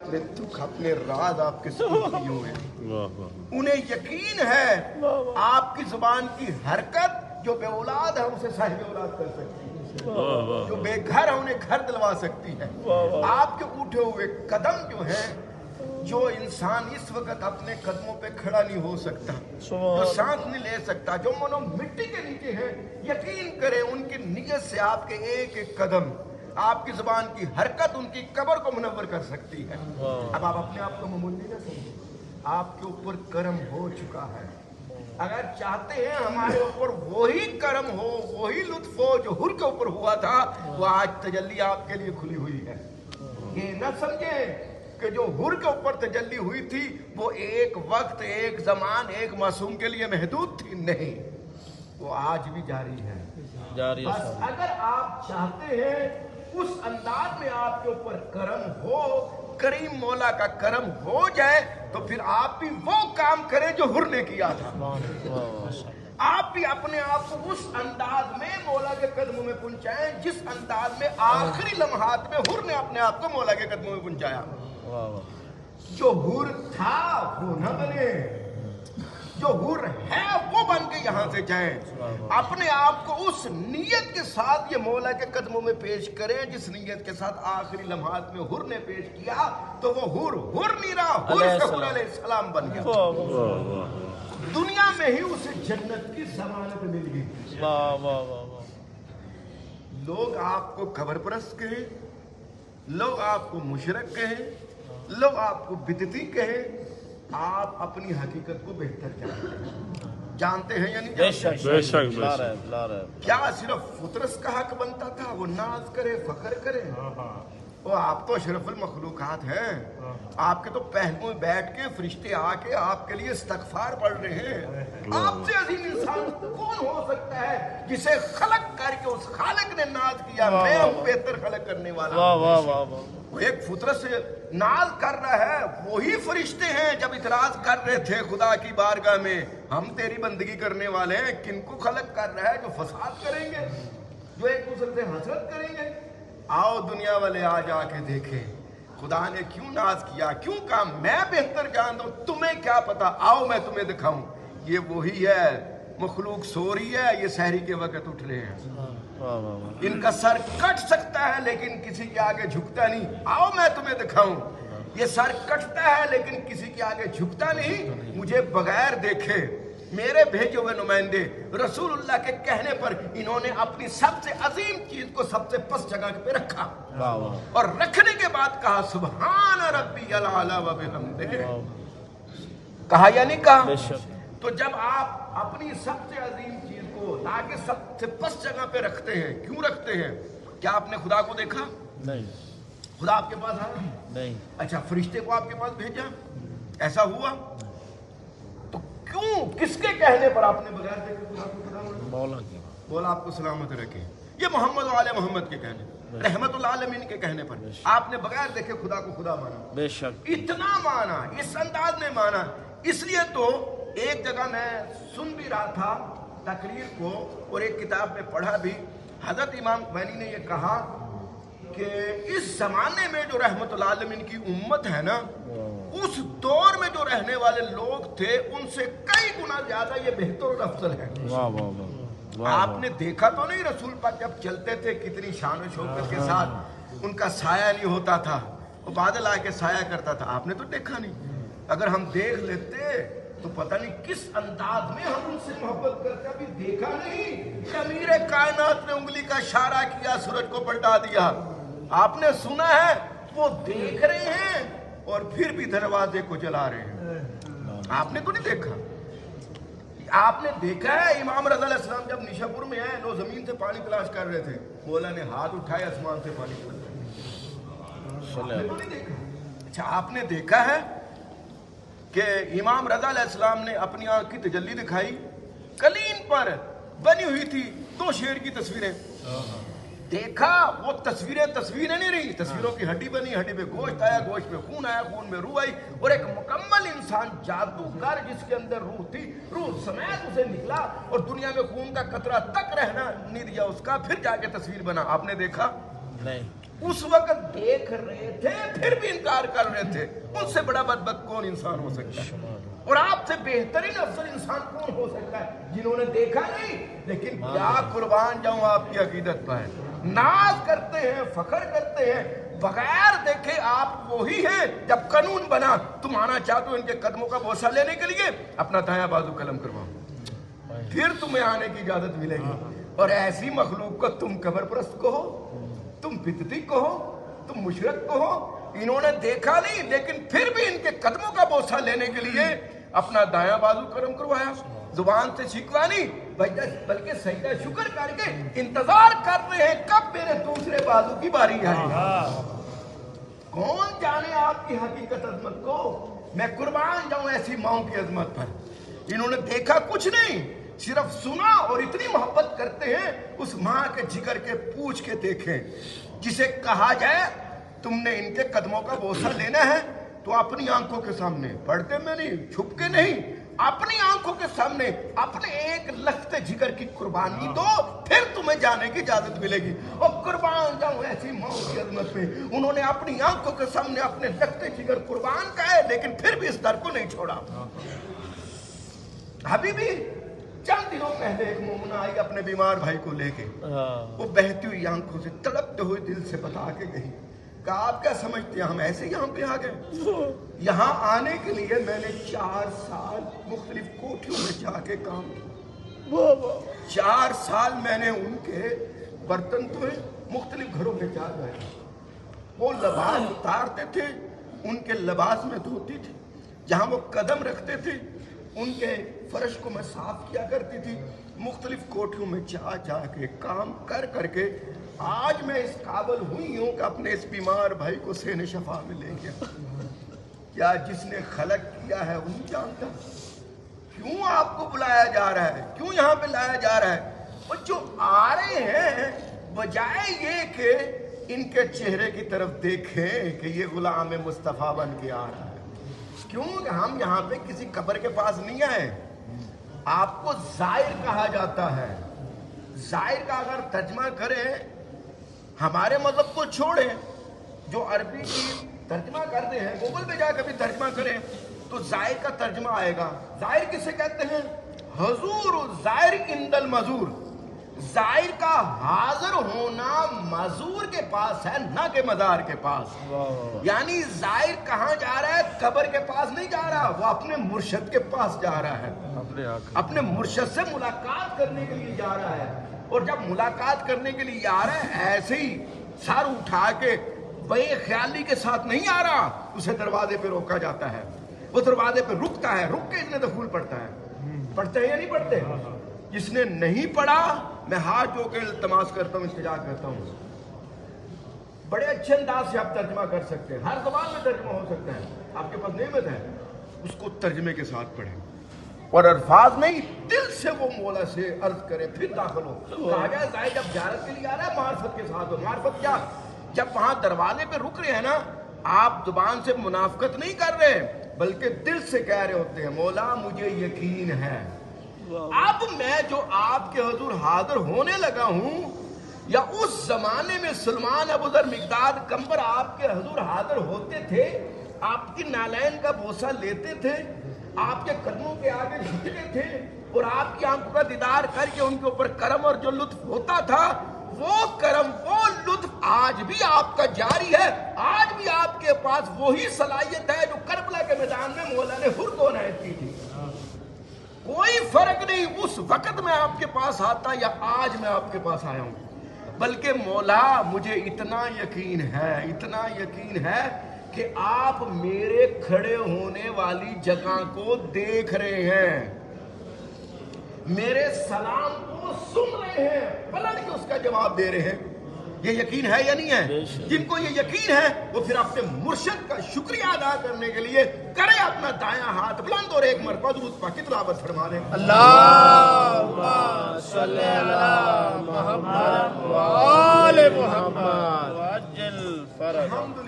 अपने दुख अपने राज आपके सुख किए हुए हैं। उन्हें यकीन है आपकी जुबान की हरकत जो बेऔलाद है उसे साहिब औलाद कर सकती है, जो बेघर है उन्हें घर दिलवा सकती है। आपके उठे हुए कदम जो है, जो इंसान इस वक्त अपने कदमों पे खड़ा नहीं हो सकता, जो सांस नहीं ले सकता, जो मनो मिट्टी के नीचे है, यकीन करें उनकी नीयत से आपके एक एक कदम, आपकी जुबान की हरकत उनकी कब्र को मुनव्वर कर सकती है। अब आप अपने आप को मामूली न समझिए, आपके ऊपर करम हो चुका है। अगर चाहते हैं हमारे ऊपर वही करम हो, वही लुत्फ हो जो हुर के ऊपर हुआ था, वो आज तजल्ली आपके लिए खुली हुई है। ये न समझे कि जो हुर के ऊपर तजल्ली हुई थी वो एक वक्त, एक जमान, एक मासूम के लिए महदूद थी, नहीं, वो आज भी जारी है। बस अगर आप चाहते हैं उस अंदाज में आपके ऊपर करम हो, करीम मौला का करम हो जाए, तो फिर आप भी वो काम करें जो हुर ने किया था। आप भी अपने आप को उस अंदाज में मौला के कदमों में पहुंचाएं जिस अंदाज में आखिरी लम्हात में हुर ने अपने आप को मौला के कदमों में पहुंचाया। जो हुर था वो न बने, जो हुर है वो बन के यहाँ से जाए। अपने आप को उस नीयत के साथ ये मौला के कदमों में पेश करें जिस नीयत के साथ आखिरी लम्हात में हुर ने पेश किया, तो वो हुर नहीं रहा, हुर अलैहिस्सलाम बन गया। दुनिया में ही उसे जन्नत की जमानत मिल गई। लोग आपको खबर परस्त कहे, लोग आपको मुशरक कहे, लोग आपको बिदती कहे, आप अपनी हकीकत को बेहतर जानते हैं या नहीं? बेशक। क्या सिर्फ फुतरस का हक बनता था वो नाज करे, फख्र करे? वो आप तो अशरफुल मखलूकात हैं। आपके तो पहलू में बैठ के फरिश्ते आके आपके लिए इस्तगफार पढ़ रहे हैं। आपसे अजीम इंसान कौन हो सकता है जिसे खलक करके उस खालिक ने नाज किया, मैं हूं बेहतर खलक करने वाला। वो एक फुतरत से नाज कर रहा है, वही फरिश्ते हैं जब इतराज कर रहे थे खुदा की बारगाह में, हम तेरी बंदगी करने वाले हैं। किनको खलक कर रहा है? जो फसाद करेंगे, जो एक दूसरे से हसरत करेंगे। आओ दुनिया वाले आज आके देखे खुदा ने क्यों नाज किया, क्यों कहा मैं बेहतर जानता हूं, तुम्हें क्या पता, आओ मैं तुम्हें दिखाऊं। ये वही है, मखलूक सो रही है, ये सहरी के वक्त उठ रहे हैं। इनका सर कट सकता है लेकिन किसी के आगे झुकता नहीं, आओ मैं तुम्हें दिखाऊं। ये सर कटता है लेकिन किसी के आगे झुकता नहीं, मुझे बगैर देखे मेरे भेजे हुए नुमाइंदे रसूलुल्लाह के कहने पर इन्होंने अपनी सबसे अजीम चीज को सबसे पस जगह पे रखा, और रखने के बाद कहा सुभान रब्बी अल आला व बिहम्दिही। कहा या नहीं कहा? तो जब आप अपनी सबसे अजीम चीज को लाके सबसे पस जगह पे रखते हैं, क्यों रखते हैं? क्या आपने खुदा को देखा? नहीं। खुदा आपके पास आया? नहीं। अच्छा, फरिश्ते को आपके पास भेजा? ऐसा हुआ? क्यों, किसके कहने पर आपने बगैर देखे खुदा को खुदा बोला आपको सलामत रखे? ये मोहम्मद वाले मोहम्मद के कहने, रहमतुल आलमीन के कहने पर आपने बगैर देखे खुदा को खुदा माना। बेशक। इतना माना, इस अंदाज में माना। इसलिए तो एक जगह मैं सुन भी रहा था तकरीर को और एक किताब में पढ़ा भी, हजरत इमाम ख़ुमैनी ने ये कहा कि इस जमाने में जो रहमतुल आलमीन की उम्मत है ना, उस दौर में जो रहने वाले लोग थे उनसे कई गुना ज्यादा ये बेहतर और अफजल है। आपने देखा तो नहीं रसूल पाक जब चलते थे कितनी शान और शौकत के साथ, उनका साया नहीं होता था, वो बादल आके साया करता था, आपने तो देखा नहीं। अगर हम देख लेते तो पता नहीं किस अंदाज में हम उनसे मोहब्बत करते, अभी देखा नहीं। अमीर कायनात ने उंगली का इशारा किया, सूरज को पलटा दिया। आपने सुना है वो देख रहे हैं और फिर भी दरवाजे को जला रहे हैं। आपने तो नहीं देखा? आपने देखा है इमाम रज़ा अलैहिस्सलाम जब निशापुर में आए, लोग जमीन से पानी तलाश कर रहे थे, मौला ने हाथ उठाए, आसमान से पानी तलाश। आपने तो नहीं देखा? अच्छा, आपने देखा है कि इमाम रज़ा अलैहिस्सलाम ने अपनी आंख की तजल्ली दिखाई, कलीन पर बनी हुई थी 2 शेर की तस्वीरें। देखा, वो तस्वीरें नहीं रही, तस्वीरों की हड्डी बनी, हड्डी पे गोश्त आया, गोश्त पे खून आया, खून में रूह आई, और एक मुकम्मल इंसान जादूगर जिसके अंदर रूह थी, रूह समेत उसे निकला और दुनिया में खून का कतरा तक रहना नहीं दिया उसका, फिर जाके तस्वीर बना। आपने देखा? नहीं। उस वक्त देख रहे थे फिर भी इनकार कर रहे थे। उनसे बड़ा बदबख्त कौन इंसान हो सकता है, और आपसे बेहतरीन अफसर इंसान कौन हो सकता है जिन्होंने देखा नहीं लेकिन क्या कुर्बान जाऊं आपकी अकीदत पर, नाज करते हैं, फख्र करते हैं, बगैर देखे आप वही हैं। जब कानून बना तुम आना चाहते हो इनके कदमों का बोसा लेने के लिए, अपना दायां बाजू कलम करवाओ, फिर तुम्हें आने की इजाजत मिलेगी। और ऐसी मखलूक को तुम कब्रपरस्त कहो, तुम बिदती कहो, तुम मुशरक कहो। इन्होंने देखा नहीं लेकिन फिर भी इनके कदमों का बोसा लेने के लिए अपना दायां बाजू करम करवाया, जुबान से शिकवा नहीं बल्कि सजदा शुक्र करके इंतजार कर रहे हैं कब मेरे दूसरे बाजू की बारी आएगी। कौन जाने आपकी हकीकत अजमत को, मैं कुर्बान जाऊं ऐसी माओ की अजमत पर। इन्होंने देखा कुछ नहीं, सिर्फ सुना, और इतनी मोहब्बत करते हैं उस माँ के जिगर के पूछ के देखें। जिसे कहा जाए तुमने इनके कदमों का बोसा लेना है तो अपनी आंखों के सामने, पर्दे में नहीं, छुप के नहीं, अपनी आंखों के सामने अपने एक लख्ते जिगर की कुर्बानी दो, फिर तुम्हें जाने की इजाजत मिलेगी। और कुर्बान जाऊं ऐसी मौत की अजमत में, उन्होंने अपनी आंखों के सामने अपने लख्ते जिगर कुर्बान किए लेकिन फिर भी इस दर को नहीं छोड़ा। अभी भी चंद दिनों पहले एक मोमना आई अपने बीमार भाई को लेके, वो बहती हुई आंखों से, तड़पते हुए दिल से बता के गई, कहा आप क्या समझते हैं हम ऐसे यहाँ पे आ गए? यहाँ आने के लिए मैंने 4 साल मुख्तलिफ कोठियों में जाके काम किया, 4 साल मैंने उनके बर्तन धोए, मुख्तलिफ घरों में जा गए, वो लिबास उतारते थे, उनके लिबास में धोती थी, जहाँ वो कदम रखते थे उनके फर्श को मैं साफ किया करती थी, मुख्तलिफ कोठियों में जा के काम कर करके आज मैं इस काबिल हुई हूँ कि अपने इस बीमार भाई को सेने शफा में ले गया। क्या जिसने खलक किया है वही जानता क्यों आपको बुलाया जा रहा है, क्यों यहाँ पे लाया जा रहा है। और जो आ रहे हैं बजाय ये कि इनके चेहरे की तरफ देखें कि ये गुलाम मुस्तफ़ा बन के आ रहा है, क्यों हम यहाँ पे किसी कब्र के पास नहीं आए। आपको जाहिर कहा जाता है, जाहिर का अगर तर्जमा करें, हमारे मतलब को छोड़ें, जो अरबी की तर्जमा करते हैं गूगल पे जाकर भी तर्जमा करें तो जाहिर का तर्जमा आएगा। जाहिर किसे कहते हैं? हजूर जाहिर इंदल मजूर, जाहिर का हाजिर होना मजूर के पास है ना कि मजार के पास। यानी जाहिर कहाँ जा रहा है? कब्र के पास नहीं जा रहा, वो अपने मुर्शद के पास जा रहा है, अपने मुर्शद से मुलाकात करने के लिए जा रहा है। और जब मुलाकात करने के लिए आ रहा है ऐसे ही सर उठा के बेख्याली के साथ नहीं आ रहा, उसे दरवाजे पे रोका जाता है, वो दरवाजे पे रुकता है, रुक के इसने दखूल पढ़ता है। पढ़ते हैं या नहीं पढ़ते? जिसने नहीं पढ़ा मैं हाथ जो के इल्तमास करता हूँ, इल्तिजा करता हूँ, बड़े अच्छे अंदाज से आप तर्जमा कर सकते हैं, हर ज़बान में तर्जमा हो सकता है, आपके पास नेमत है, उसको तर्जमे के साथ पढ़ें और अल्फाज नहीं दिल से वो मौला से अर्ज करे फिर दाखिल हो। कहा जाए जाहिर जब ज़ियारत के लिए आ रहा है मार्फत के साथ हो। मार्फत क्या? जब वहां दरवाजे पे रुक रहे हैं ना, आप जुबान से मुनाफकत नहीं कर रहे बल्कि दिल से कह रहे होते हैं मौला मुझे यकीन है अब मैं जो आपके हुजूर हाजिर होने लगा हूं, या उस जमाने में सलमान अबू ज़र मिक़दाद कंबर आपके हुजूर हाजिर होते थे, आपकी नालैन का बोसा लेते थे, आपके कदमों के आगे झुकते थे और आपकी आंखों का दीदार करके उनके ऊपर करम और जो लुत्फ होता था, वो करम वो लुत्फ आज भी आपका जारी है। आज भी आपके पास वही सलाहियत है जो करबला के मैदान में मौला ने हुर को नायत की थी। कोई फर्क नहीं उस वक्त मैं आपके पास आता या आज मैं आपके पास आया हूं, बल्कि मौला मुझे इतना यकीन है कि आप मेरे खड़े होने वाली जगह को देख रहे हैं, मेरे सलाम को सुन रहे हैं, पलट के उसका जवाब दे रहे हैं। ये यकीन है या नहीं है? जिनको ये यकीन है वो फिर अपने मुर्शिद का शुक्रिया अदा करने के लिए करे अपना दायां हाथ बुलंद और एक मरतबा दुरूद पाक की तिलावत फरमा लें। अल्लाहुम्मा सल्ली अला मुहम्मद व आले मुहम्मद।